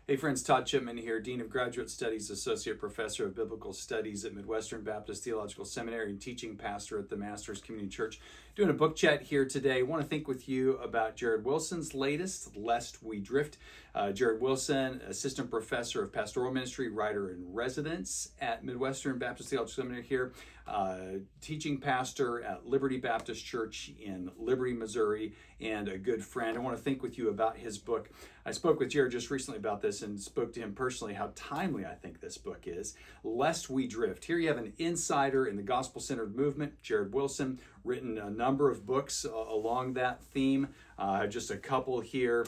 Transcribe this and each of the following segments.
Hey friends, Todd Chipman here, Dean of Graduate Studies, Associate Professor of Biblical Studies at Midwestern Baptist Theological Seminary, and teaching pastor at the Masters Community Church. Doing a book chat here today. I want to think with you about Jared Wilson's latest, Lest We Drift. Jared Wilson, Assistant Professor of Pastoral Ministry, writer in residence at Midwestern Baptist Theological Seminary here, teaching pastor at Liberty Baptist Church in Liberty, Missouri, and a good friend. I want to think with you about his book. I spoke with Jared just recently about this and spoke to him personally how timely I think this book is, Lest We Drift. Here you have an insider in the gospel-centered movement, Jared Wilson, written a number of books along that theme. Just a couple here,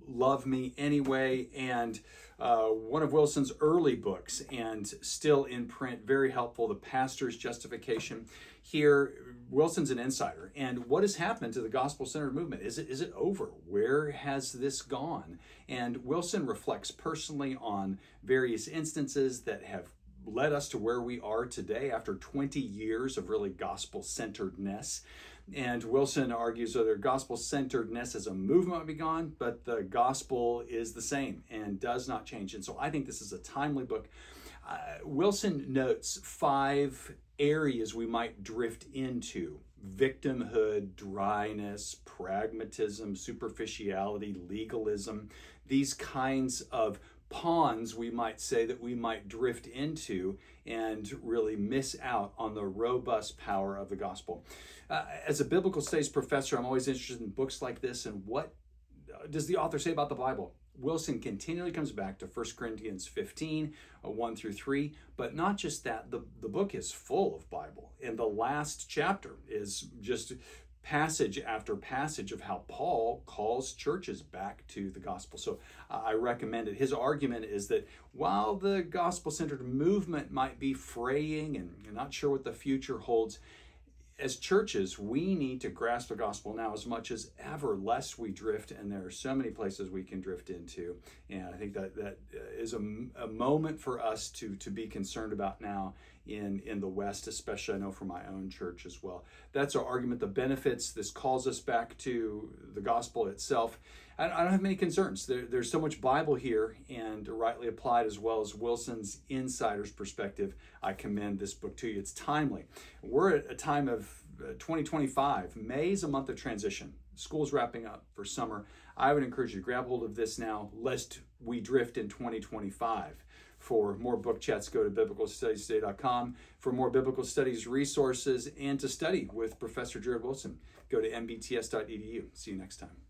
Love Me Anyway, and one of Wilson's early books and still in print, very helpful, The Pastor's Justification. Here, Wilson's an insider. And what has happened to the gospel-centered movement? Is it over? Where has this gone? And Wilson reflects personally on various instances that have led us to where we are today after 20 years of really gospel-centeredness. And Wilson argues that their gospel-centeredness as a movement might be gone, but the gospel is the same and does not change. And so I think this is a timely book. Wilson notes 5 areas we might drift into: victimhood, dryness, pragmatism, superficiality, legalism, these kinds of ponds, we might say, that we might drift into and really miss out on the robust power of the gospel. As a biblical studies professor, I'm always interested in books like this and what does the author say about the Bible. Wilson continually comes back to 1 Corinthians 15, 1 through 3, but not just that, the book is full of Bible. And the last chapter is just passage after passage of how Paul calls churches back to the gospel. So I recommend it. His argument is that while the gospel-centered movement might be fraying and you're not sure what the future holds, as churches, we need to grasp the gospel now as much as ever, lest we drift, and there are so many places we can drift into. And I think that is a moment for us to be concerned about now in the West, especially I know for my own church as well. That's our argument. The benefits, this calls us back to the gospel itself. I don't have many concerns. There's so much Bible here, and rightly applied, as well as Wilson's insider's perspective. I commend this book to you. It's timely. We're at a time of 2025. May is a month of transition. School's wrapping up for summer. I would encourage you to grab hold of this now, lest we drift in 2025. For more book chats, go to biblicalstudiestoday.com. For more biblical studies resources and to study with Professor Jared Wilson, go to mbts.edu. See you next time.